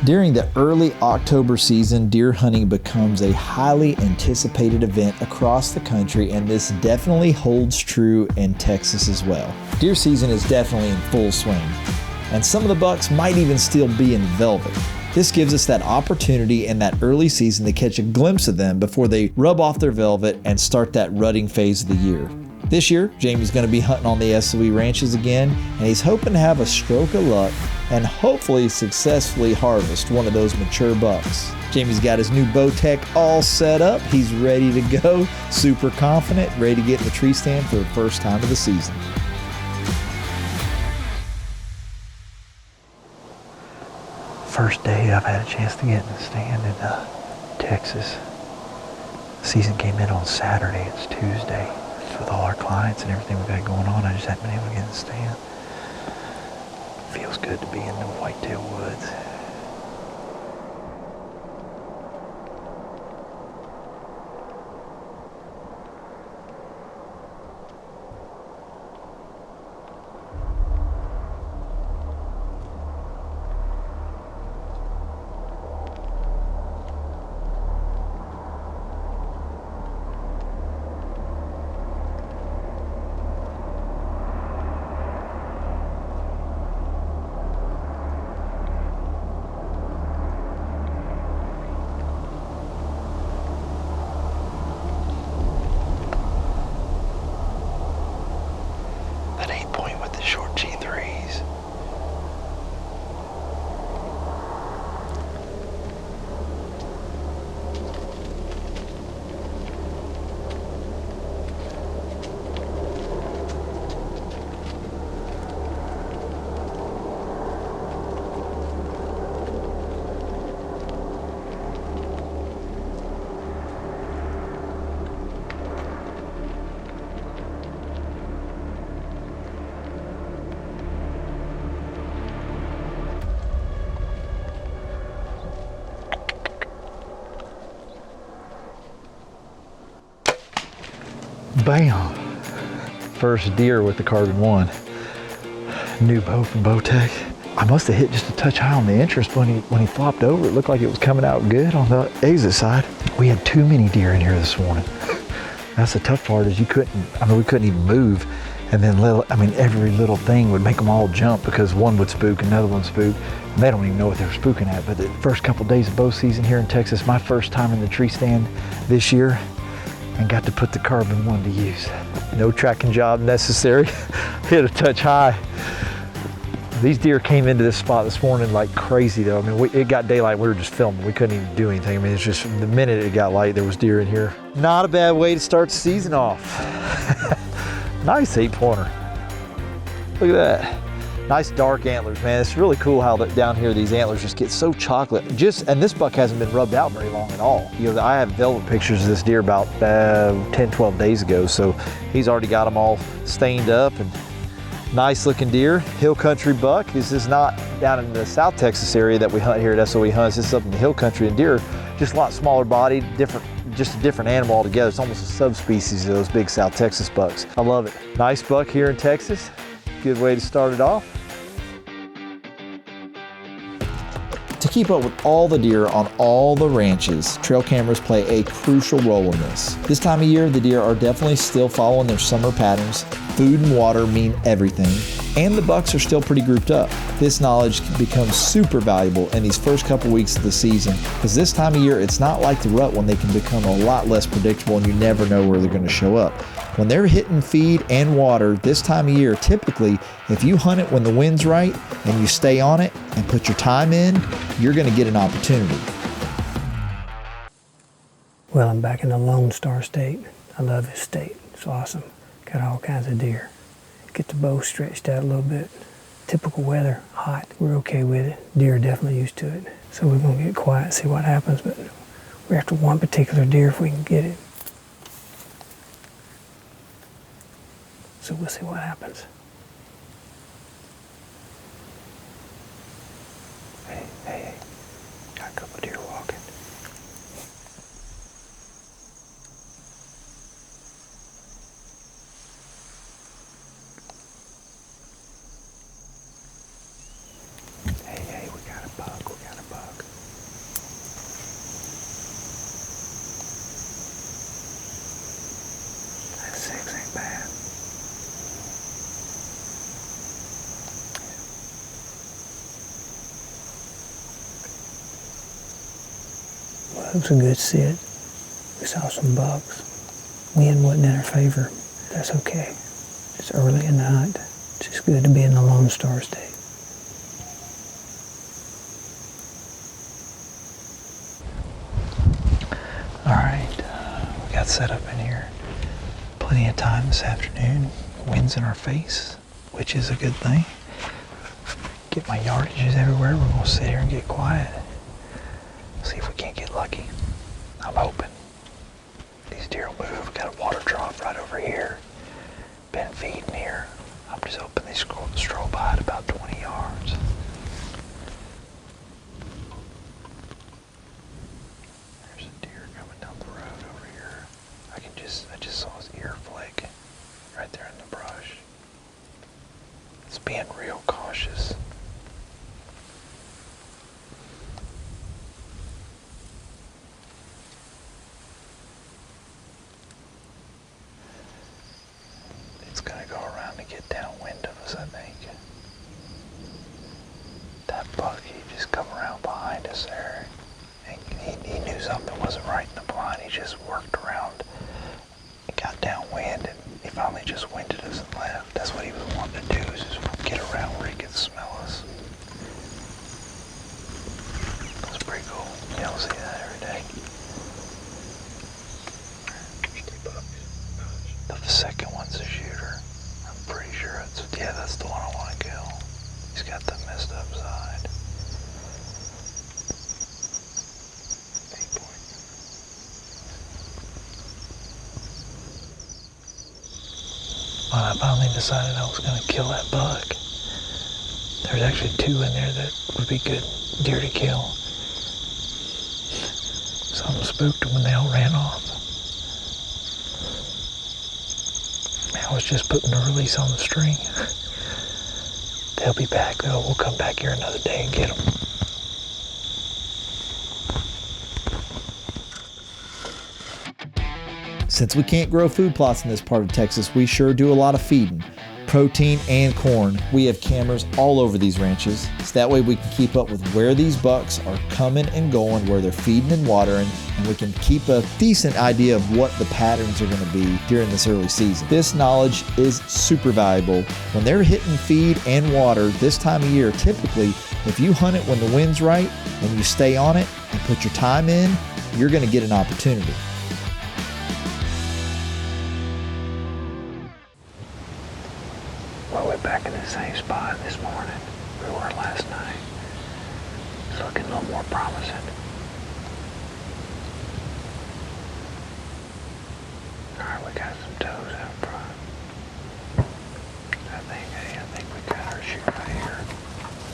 During the early October season, deer hunting becomes a highly anticipated event across the country, and this definitely holds true in Texas as well. Deer season is definitely in full swing, and some of the bucks might even still be in velvet. This gives us that opportunity in that early season to catch a glimpse of them before they rub off their velvet and start that rutting phase of the year. This year, Jamie's going to be hunting on the SOE ranches again, and he's hoping to have a stroke of luck and hopefully successfully harvest one of those mature bucks. Jamie's got his new bow tech all set up. He's ready to go, super confident, ready to get in the tree stand for the first time of the season. First day I've had a chance to get in the stand in Texas. The season came in on Saturday. It's Tuesday. With all our clients and everything we've got going on, I just haven't been able to get in the stand. Feels good to be in the whitetail woods. Short G3s. Bam! First deer with the Carbon 1. New bow from Bowtech. I must have hit just a touch high on the entrance, but when he flopped over, it looked like it was coming out good on the exit side. We had too many deer in here this morning. That's the tough part, is we couldn't even move. And then every little thing would make them all jump because one would spook, another one spook. And they don't even know what they were spooking at. But the first couple days of bow season here in Texas, my first time in the tree stand this year, and got to put the Carbon 1 to use. No tracking job necessary. Hit a touch high. These deer came into this spot this morning like crazy though. I mean, it got daylight, we were just filming. We couldn't even do anything. I mean, it's just the minute it got light, there was deer in here. Not a bad way to start the season off. Nice 8-pointer. Look at that. Nice dark antlers, man. It's really cool how down here these antlers just get so chocolate. And this buck hasn't been rubbed out very long at all. You know, I have velvet pictures of this deer about 10, 12 days ago, so he's already got them all stained up. And nice looking deer, hill country buck. This is not down in the South Texas area that we hunt here at SOE Hunts. This is up in the hill country, and deer just a lot smaller bodied, just a different animal altogether. It's almost a subspecies of those big South Texas bucks. I love it. Nice buck here in Texas. Good way to start it off. To keep up with all the deer on all the ranches, trail cameras play a crucial role in this. This time of year, the deer are definitely still following their summer patterns. Food and water mean everything, and the bucks are still pretty grouped up. This knowledge becomes super valuable in these first couple weeks of the season, because this time of year, it's not like the rut when they can become a lot less predictable and you never know where they're going to show up. When they're hitting feed and water this time of year, typically, if you hunt it when the wind's right and you stay on it and put your time in, you're going to get an opportunity. Well, I'm back in the Lone Star State. I love this state. It's awesome. Got all kinds of deer. Get the bow stretched out a little bit. Typical weather, hot. We're okay with it. Deer are definitely used to it. So we're going to get quiet, see what happens, but we're after one particular deer if we can get it. So we'll see what happens. Hey, got a couple deer walking. Hey, we got a buck. it was a good sit. We saw some bucks. Wind wasn't in our favor. That's okay. It's early in the hunt. It's just good to be in the Lone Star State. All right, we got set up in here. Plenty of time this afternoon. Wind's in our face, which is a good thing. Get my yardages everywhere. We're gonna sit here and get quiet. See if we can't get lucky. I'm hoping. These deer will move. Got a water trough right over here. Been feeding here. I'm just hoping they stroll by at about 20 yards. There's a deer coming down the road over here. I just saw his ear flake right there in the brush. It's being real cautious. It's gonna go around and get downwind of us, I think. That buck, he just come around behind us there. And he knew something wasn't right in the blind. He just worked around and got downwind, and he finally just winded us and left. That's what he was wanting to do, is just get around where he could smell us. That's pretty cool. You don't see that every day. The second one's a shooter. I'm pretty sure that's the one I want to kill. He's got the messed up side. Well, I finally decided I was going to kill that buck. There's actually two in there that would be good deer to kill. Something spooked them when they all ran off. I was just putting a release on the string. They'll be back though. We'll come back here another day and get them. Since we can't grow food plots in this part of Texas, we sure do a lot of feeding. Protein and corn. We have cameras all over these ranches, so that way we can keep up with where these bucks are coming and going, where they're feeding and watering, and we can keep a decent idea of what the patterns are going to be during this early season. This knowledge is super valuable. When they're hitting feed and water this time of year, typically, if you hunt it when the wind's right and you stay on it and put your time in, you're going to get an opportunity. Well, we're back in the same spot this morning we were last night. It's looking a little more promising. Alright, we got some toes out front. I think we got our shooter right here.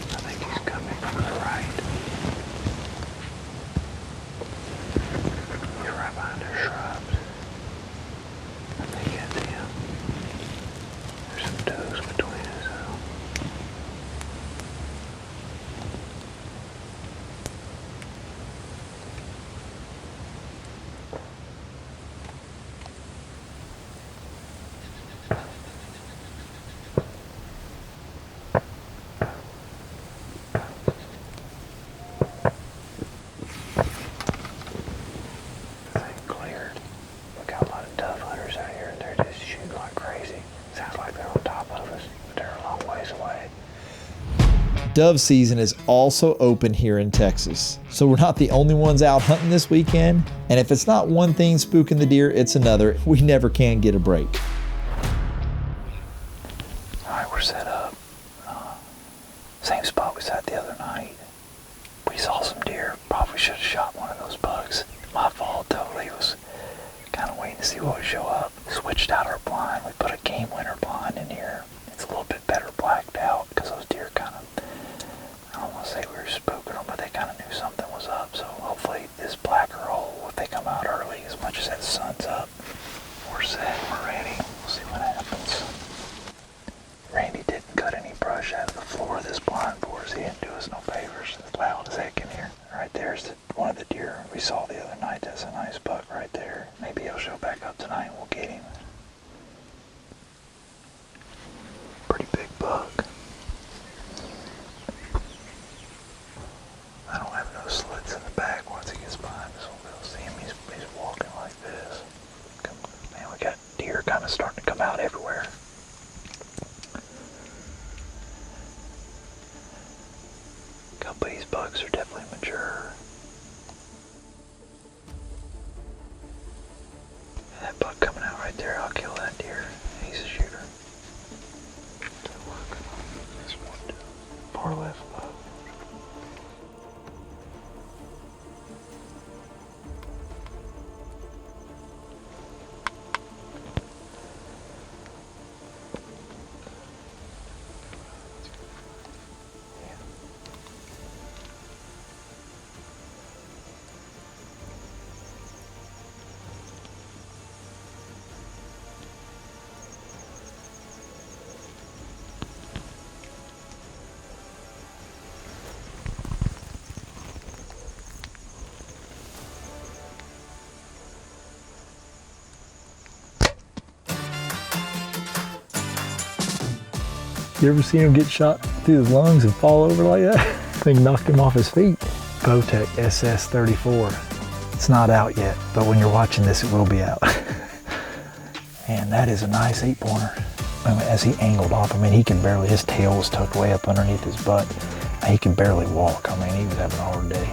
I think he's coming from the right. He's right behind the shrubs. I think that's him. There's some toes between us though. Thing cleared. We got a lot of dove hunters out here and they're just shooting like crazy. Sounds like they're on top of us, but they're a long ways away. Dove season is also open here in Texas, so we're not the only ones out hunting this weekend, and if it's not one thing spooking the deer, it's another. We never can get a break. Alright, we're set up. Same spot we sat the other night. We saw some deer. Probably should have shot one of those bucks. My fault, totally. Was kind of waiting to see what would show up. Switched out our blind. We put a game winner blind in here. It's a little bit better blacked out because those deer kind of, I don't want to say we were spooking them, but they kind of knew something was up. So hopefully this blacker hole, if they come out early, as much as that sun's up, we're set, we're ready. We'll see what happens. Randy didn't cut any brush out of the floor of this blind for us. He didn't do us no favors. It's loud as heck in here. Right there's one of the deer we saw the other night. That's a nice buck right there. Maybe he'll show back up tonight and we'll get him. Pretty big buck. I don't have no slits in the back once he gets behind this one. couple of these bucks are definitely mature. And that buck coming out right there, I'll kill that deer. He's a shooter. Far left. You ever seen him get shot through his lungs and fall over like that? Thing knocked him off his feet. Bowtech SS34. It's not out yet, but when you're watching this, it will be out. And that is a nice 8-pointer. I mean, as he angled off, I mean, he can barely, his tail was tucked way up underneath his butt. And he can barely walk. I mean, he was having a hard day.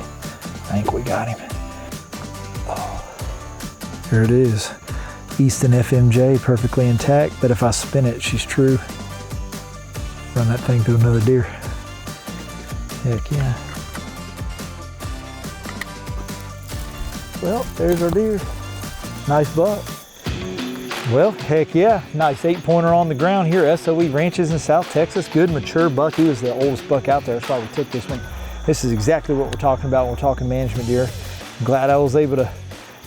I think we got him. Oh. Here it is. Easton FMJ, perfectly intact, but if I spin it, she's true. Run that thing through another deer. Heck yeah. Well, there's our deer. Nice buck. Well, heck yeah. Nice 8-pointer on the ground here. SOE Ranches in South Texas. Good mature buck. He was the oldest buck out there. That's why we took this one. This is exactly what we're talking about when we're talking management deer. I'm glad I was able to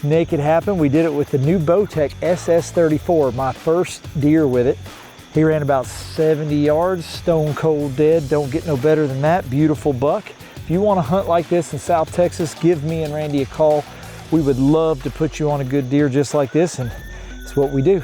make it happen. We did it with the new Bowtech SS34, my first deer with it. He ran about 70 yards, stone cold dead. Don't get no better than that. Beautiful buck. If you want to hunt like this in South Texas, give me and Randy a call. We would love to put you on a good deer just like this, and it's what we do.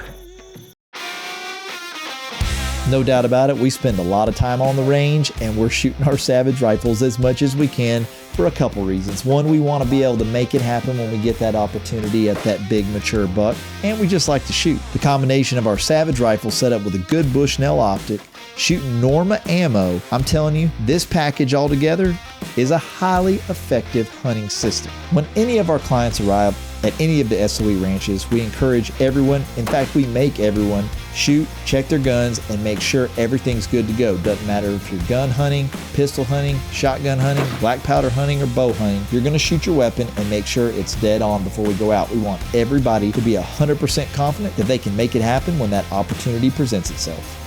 No doubt about it, we spend a lot of time on the range and we're shooting our Savage rifles as much as we can for a couple reasons. One, we want to be able to make it happen when we get that opportunity at that big mature buck, and we just like to shoot. The combination of our Savage rifle set up with a good Bushnell optic, shooting Norma ammo, I'm telling you, this package altogether is a highly effective hunting system. When any of our clients arrive at any of the SOE ranches, we encourage everyone, in fact, we make everyone shoot, check their guns, and make sure everything's good to go. Doesn't matter if you're gun hunting, pistol hunting, shotgun hunting, black powder hunting, or bow hunting. You're gonna shoot your weapon and make sure it's dead on before we go out. We want everybody to be 100% confident that they can make it happen when that opportunity presents itself.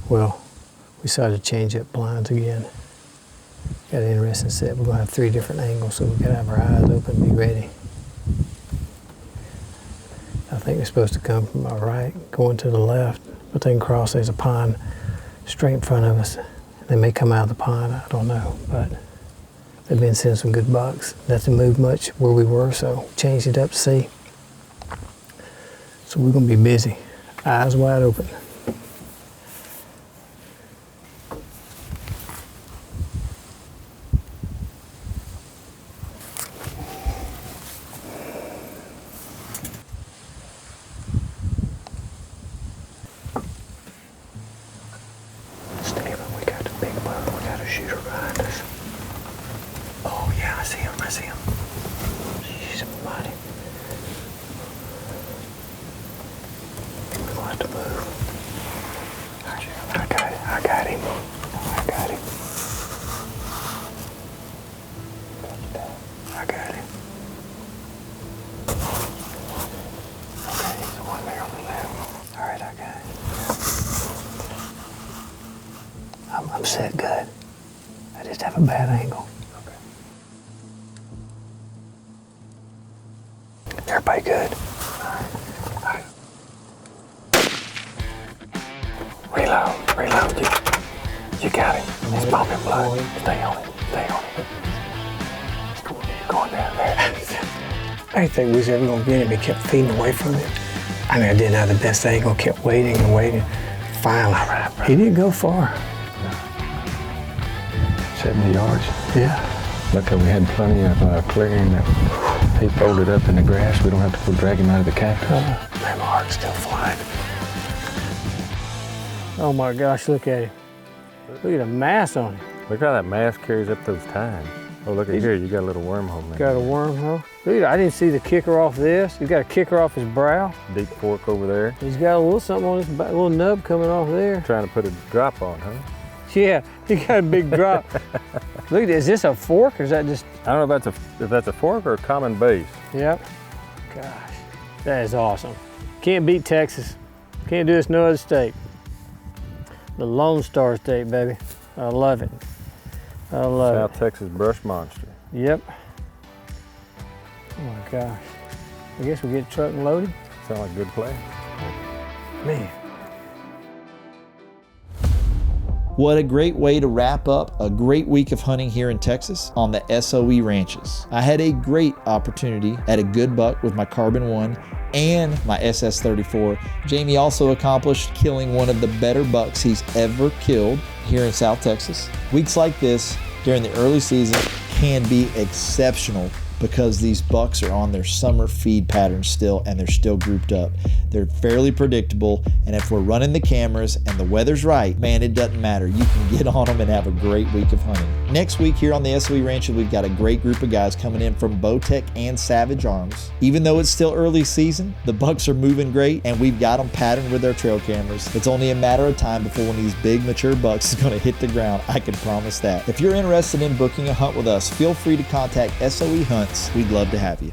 Well, we decided to change up blinds again. Got an interesting set. We're gonna have 3 different angles, so we gotta have our eyes open and be ready. I think they're supposed to come from our right, going to the left, but they can cross. There's a pond straight in front of us. They may come out of the pond, I don't know, but they've been seeing some good bucks. Nothing moved much where we were, so changed it up to see. So we're gonna be busy, eyes wide open. I'm set good. I just have a bad angle. Okay. Everybody good? All right. Reload. You got it. It's pumping blood. Stay on it. Going down there. I didn't think we was ever going to get him. He kept feeding away from it. I mean, I didn't have the best angle. Kept waiting and waiting. Finally, he didn't go far. 70 yards. Yeah. Luckily, we had plenty of clearing that he folded up in the grass. We don't have to go drag him out of the cactus. Man, my heart's still flying. Oh my gosh, look at him. Look at the mass on him. Look how that mass carries up those tines. Oh, look at here, you got a little wormhole there. Got a wormhole. Look, I didn't see the kicker off this. He's got a kicker off his brow. Deep fork over there. He's got a little something on his back, a little nub coming off there. Trying to put a drop on, huh? Yeah, he got a big drop. Look at this. Is this a fork or is that just? I don't know if that's a fork or a common base. Yep. Gosh, that is awesome. Can't beat Texas. Can't do this no other state. The Lone Star State, baby. I love it. I love South Texas brush monster. it. Yep. Oh my gosh. I guess we'll get truck and loaded. Sound like a good play. Man. What a great way to wrap up a great week of hunting here in Texas on the SOE ranches. I had a great opportunity at a good buck with my Carbon 1 and my SS34. Jamie also accomplished killing one of the better bucks he's ever killed here in South Texas. Weeks like this during the early season can be exceptional because these bucks are on their summer feed pattern still and they're still grouped up. They're fairly predictable, and if we're running the cameras and the weather's right, man, it doesn't matter. You can get on them and have a great week of hunting. Next week here on the SOE Ranches, we've got a great group of guys coming in from Bowtech and Savage Arms. Even though it's still early season, the bucks are moving great and we've got them patterned with their trail cameras. It's only a matter of time before one of these big mature bucks is going to hit the ground. I can promise that. If you're interested in booking a hunt with us, feel free to contact SOE Hunts. We'd love to have you.